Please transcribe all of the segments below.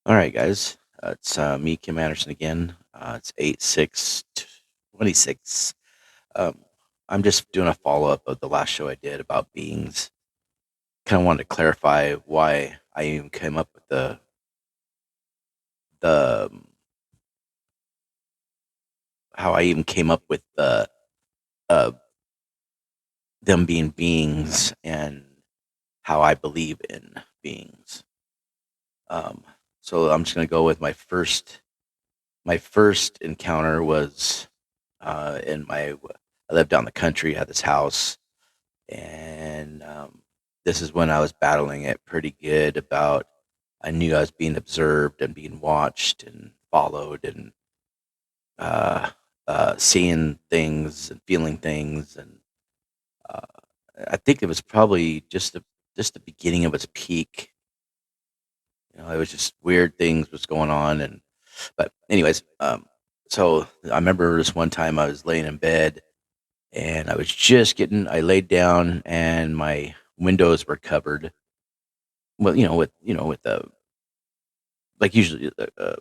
All right, guys. It's me, Kim Anderson again. It's 8/6/26. Um, I'm just doing a follow up of the last show I did about beings. Kind of wanted to clarify why I even came up with the how I even came up with uh, them being beings and how I believe in beings. Um, so I'm just gonna go with my first encounter was in my I lived down the country, had this house, and this is when I was battling it pretty good. About I knew I was being observed and being watched and followed and uh, seeing things and feeling things, and uh, I think it was probably just the beginning of its peak. It was just weird things was going on, and but anyways, so I remember this one time I was laying in bed and I laid down and my windows were covered. Well, with the like usually, I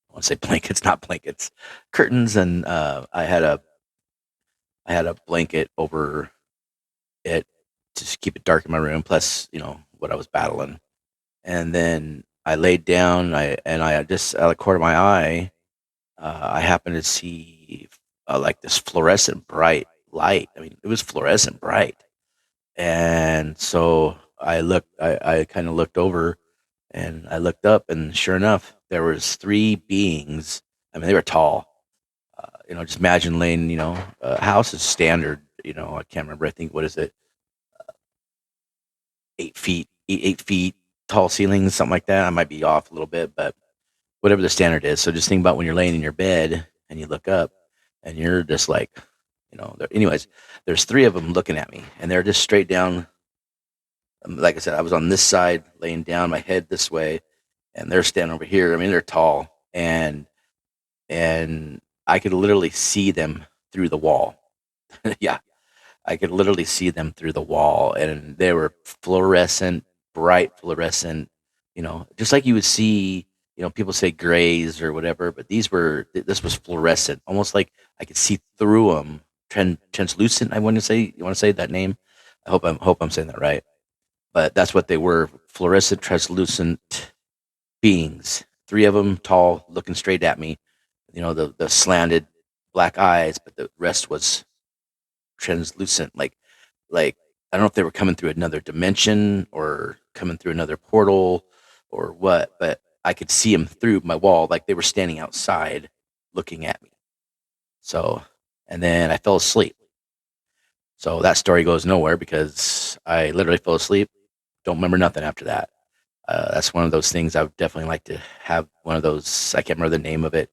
want to say blankets, not blankets, curtains, and I had a blanket over it to just keep it dark in my room. Plus, what I was battling, and then I laid down. I just out of the corner of my eye, I happened to see like this fluorescent bright light. I mean, it was fluorescent bright. And so I kind of looked over and I looked up, and sure enough, there was three beings. I mean, they were tall. Just imagine laying, a house is standard, I can't remember. I think, what is it? 8 feet, 8 feet tall ceilings, something like that. I might be off a little bit, but whatever the standard is. So just think about when you're laying in your bed and you look up and you're just like, anyways, there's three of them looking at me and they're just straight down. Like I said, I was on this side, laying down, my head this way, and they're standing over here. I mean, they're tall, and I could literally see them through the wall. Yeah, I could literally see them through the wall, and they were fluorescent, bright fluorescent. Just like you would see. People say grays or whatever, but this was fluorescent, almost like I could see through them. Translucent. I want to say. You want to say that name? I hope I'm saying that right, but that's what they were, fluorescent, translucent beings. Three of them, tall, looking straight at me. The slanted black eyes, but the rest was translucent. Like I don't know if they were coming through another dimension or coming through another portal or what, but I could see them through my wall, like they were standing outside looking at me. So, and then I fell asleep. So that story goes nowhere because I literally fell asleep. Don't remember nothing after that. That's one of those things I would definitely like to have one of those. I can't remember the name of it,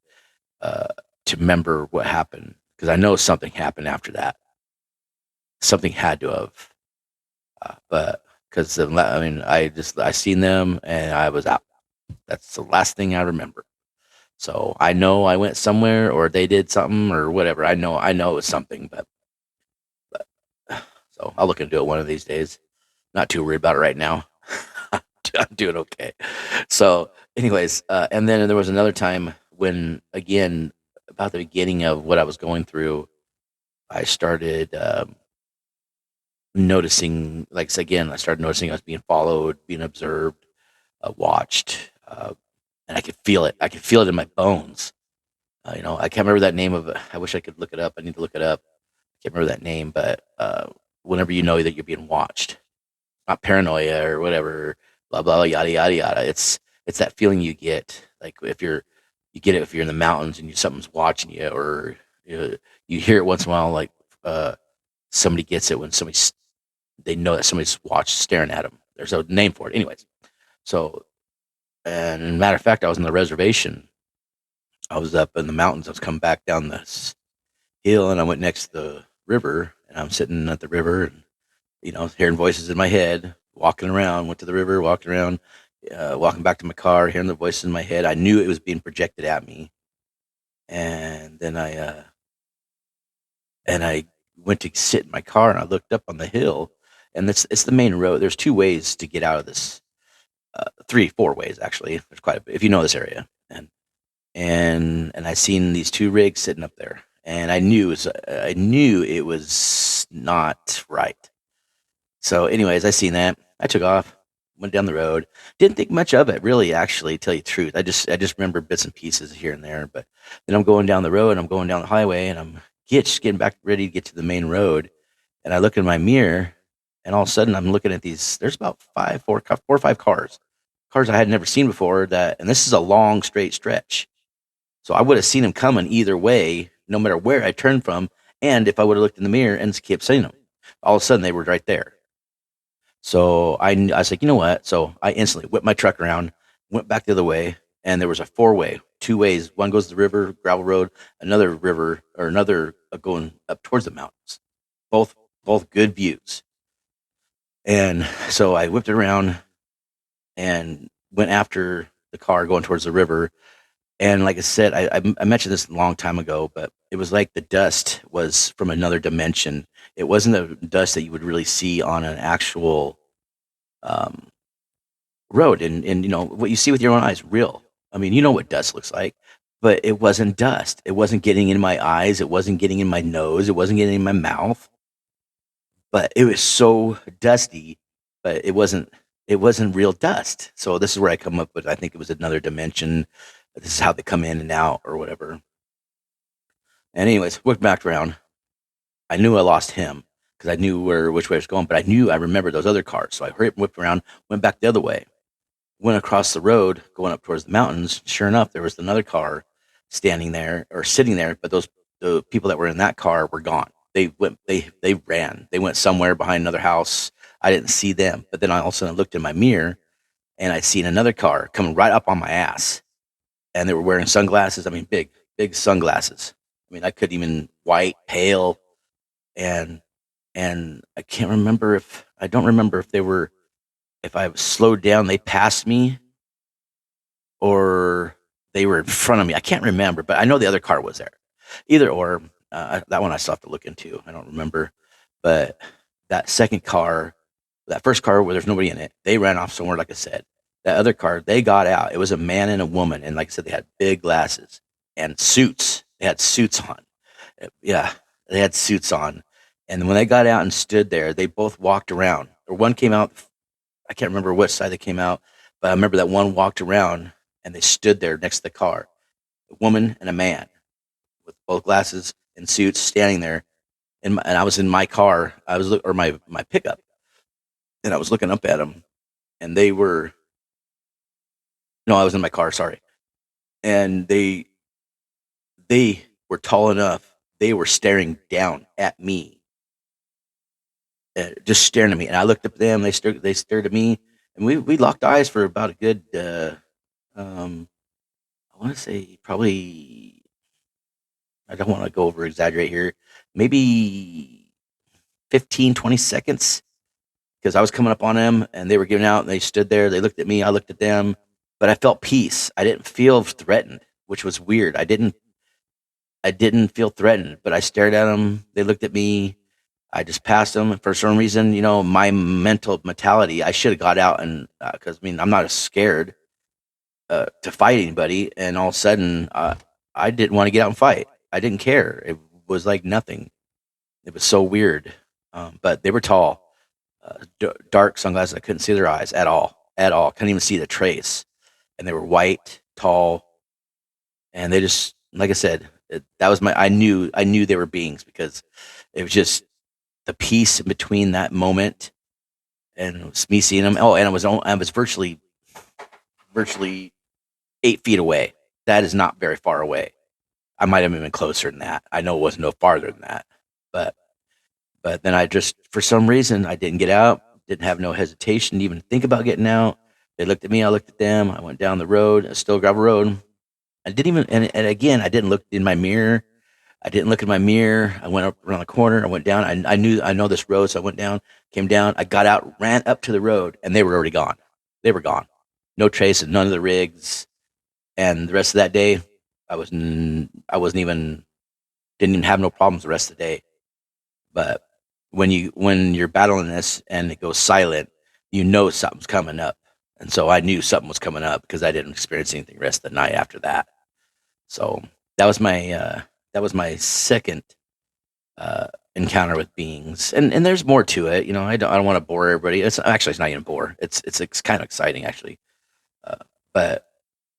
uh, to remember what happened because I know something happened after that. Something had to have, but because I mean, I seen them and I was out. That's the last thing I remember. So I know I went somewhere or they did something or whatever. I know it was something, but so I'll look into it one of these days. Not too worried about it right now. I'm doing okay. So, anyways, and then there was another time when, again, about the beginning of what I was going through, I started noticing, like again, I started noticing I was being followed, being observed, watched, and I could feel it. I could feel it in my bones. I can't remember that name of it. I wish I could look it up. I need to look it up. I can't remember that name, but whenever you know that you're being watched, not paranoia or whatever, blah blah yada yada yada. It's that feeling you get, like you get it if you're in the mountains and something's watching you, or you hear it once in a while, like uh, somebody gets it when they know that somebody's staring at them. There's a name for it, anyways. So, and matter of fact, I was on the reservation. I was up in the mountains. I was coming back down this hill, and I went next to the river, and I'm sitting at the river, and hearing voices in my head, walking around, went to the river, walked around, walking back to my car, hearing the voices in my head. I knew it was being projected at me. And then I went to sit in my car and I looked up on the hill and it's the main road. There's two ways to get out of this. three, four ways actually. There's quite a bit if you know this area, and I seen these two rigs sitting up there, and I knew it was not right. So, anyways, I seen that. I took off, went down the road. Didn't think much of it, really. Actually, tell you the truth, I just remember bits and pieces here and there. But then I'm going down the road, and I'm going down the highway, and I'm just getting back ready to get to the main road, and I look in my mirror, and all of a sudden I'm looking at these. There's about four or five cars I had never seen before. And this is a long straight stretch, so I would have seen them coming either way, no matter where I turned from, and if I would have looked in the mirror and kept seeing them. All of a sudden they were right there. So I was like, you know what? So I instantly whipped my truck around, went back the other way, and there was a four-way, two ways. One goes to the river, gravel road, another river, or another going up towards the mountains. Both both good views. And so I whipped it around and went after the car going towards the river. And like I said, I mentioned this a long time ago, but it was like the dust was from another dimension. It wasn't the dust that you would really see on an actual um, road, and what you see with your own eyes real. I mean, you know what dust looks like, but it wasn't dust. It wasn't getting in my eyes, it wasn't getting in my nose, it wasn't getting in my mouth, but it was so dusty, but it wasn't real dust. So this is where I come up with, I think it was another dimension. This is how they come in and out or whatever. And anyways, looked back around. I knew I lost him because I knew which way I was going, but I remembered those other cars. So I hurried, whipped around, went back the other way, went across the road going up towards the mountains. Sure enough, there was another car standing there or sitting there, but the people that were in that car were gone. They ran. They went somewhere behind another house. I didn't see them. But then I also looked in my mirror and I seen another car coming right up on my ass. And they were wearing sunglasses. I mean, big sunglasses. I mean, I couldn't even white, pale, and I don't remember if I was slowed down, they passed me, or they were in front of me. I can't remember, but I know the other car was there. Either or, that one I still have to look into. I don't remember, but that second car, that first car where there's nobody in it, they ran off somewhere. Like I said, that other car, they got out. It was a man and a woman, and like I said, they had big glasses and suits. They had suits on. Yeah, they had suits on. And when they got out and stood there, they both walked around. Or one came out. I can't remember which side they came out, but I remember that one walked around and they stood there next to the car, a woman and a man with both glasses and suits standing there. And I was in my car, or my pickup, and I was looking up at them, and they were no, I was in my car, sorry, and they were tall enough. They were staring down at me, just staring at me, and I looked up at them. They stared at me, and we locked eyes for about a good um, I want to say probably, I don't want to go over exaggerate here, maybe 15, 20 seconds, because I was coming up on them and they were giving out and they stood there. They looked at me, I looked at them, but I felt peace. I didn't feel threatened, which was weird. I didn't feel threatened, but I stared at them. They looked at me. I just passed them. For some reason, my mental mentality, I should have got out, and because I mean, I'm not as scared to fight anybody, and all of a sudden, I didn't want to get out and fight. I didn't care. It was like nothing. It was so weird. But they were tall, dark sunglasses. I couldn't see their eyes at all. Couldn't even see the trace. And they were white, tall, and they just, like I said, that was I knew they were beings, because it was just the peace in between that moment and it was me seeing them. Oh, and I was virtually 8 feet away. That is not very far away. I might have been closer than that. I know it wasn't no farther than that. But then I just, for some reason, I didn't get out. Didn't have no hesitation to even think about getting out. They looked at me. I looked at them. I went down the road, a still gravel road. I didn't even, and again, I didn't look in my mirror. I didn't look in my mirror. I went up around the corner. I went down. I know this road, so I went down, came down. I got out, ran up to the road, and they were already gone. They were gone. No trace of none of the rigs. And the rest of that day, I wasn't even, didn't even have no problems the rest of the day. But when you're battling this and it goes silent, something's coming up. And so I knew something was coming up because I didn't experience anything the rest of the night after that. So that was my second encounter with beings, and there's more to it. I don't want to bore everybody. It's not even bore. It's kind of exciting actually. Uh, but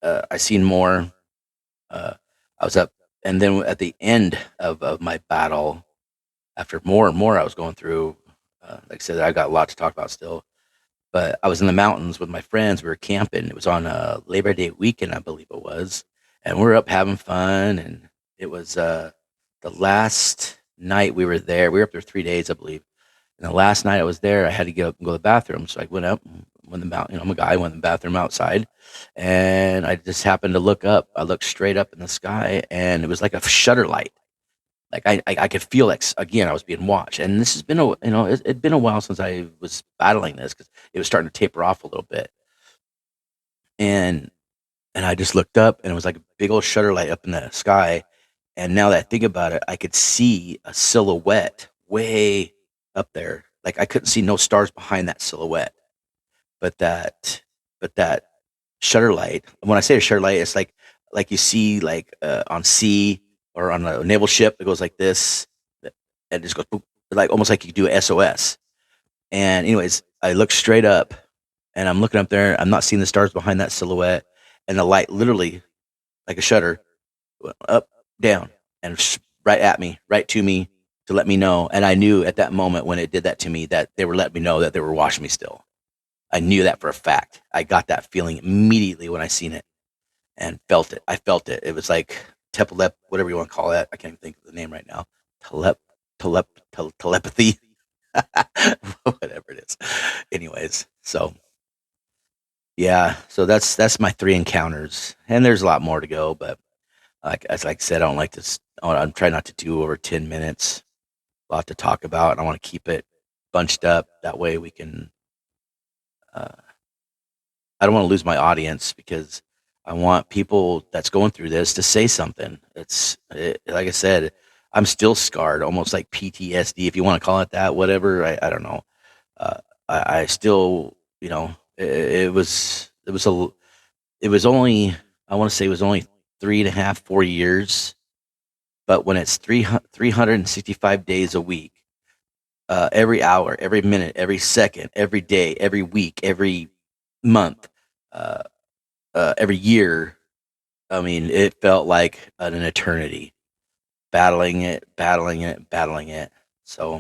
I seen more. Uh, I was up, and then at the end of my battle, after more and more I was going through, like I said, I got a lot to talk about still. But I was in the mountains with my friends. We were camping. It was on a Labor Day weekend, I believe it was, and we were up having fun. And it was the last night we were there. We were up there 3 days, I believe. And the last night I was there, I had to get up and go to the bathroom. So I went up, went in the mountain. I'm a guy. Went in the bathroom outside, and I just happened to look up. I looked straight up in the sky, and it was like a shutter light. Like I could feel like again I was being watched. And this has been it'd been a while since I was battling this because it was starting to taper off a little bit. And I just looked up, and it was like a big old shutter light up in the sky. And now that I think about it, I could see a silhouette way up there. Like I couldn't see no stars behind that silhouette, but that shutter light. When I say a shutter light, it's like you see like on sea or on a naval ship. It goes like this, and it just goes boop, like almost like you do a SOS. And anyways, I look straight up, and I'm looking up there. I'm not seeing the stars behind that silhouette, and the light literally like a shutter went up, down, and right at me, right to me to let me know. And I knew at that moment when it did that to me that they were letting me know that they were watching me still. I knew that for a fact. I got that feeling immediately when I seen it and felt it. I felt it. It was like whatever you want to call it. I can't even think of the name right now. Telep, telepathy, whatever it is. Anyways, so yeah, so that's my three encounters, and there's a lot more to go, but as I said, I don't like to. I'm trying not to do over 10 minutes. A lot to talk about, and I want to keep it bunched up. That way, we can. Uh, I don't want to lose my audience because I want people that's going through this to say something. Like I said, I'm still scarred, almost like PTSD, if you want to call it that. Whatever, I don't know. I still, it was only, I want to say it was only 3.5, 4 years, but when it's 365 days a week, every hour, every minute, every second, every day, every week, every month, uh, every year. I mean, it felt like an eternity battling it, battling it, battling it. So,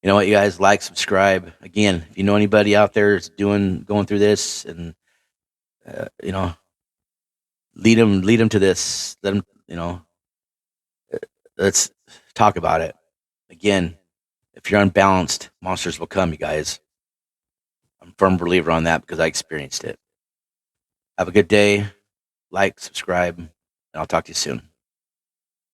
you know what, you guys, like, subscribe. Again, if you know anybody out there that's going through this, and you know, lead them to this. Let them, let's talk about it. Again, if you're unbalanced, monsters will come, you guys. I'm a firm believer on that because I experienced it. Have a good day. Like, subscribe, and I'll talk to you soon.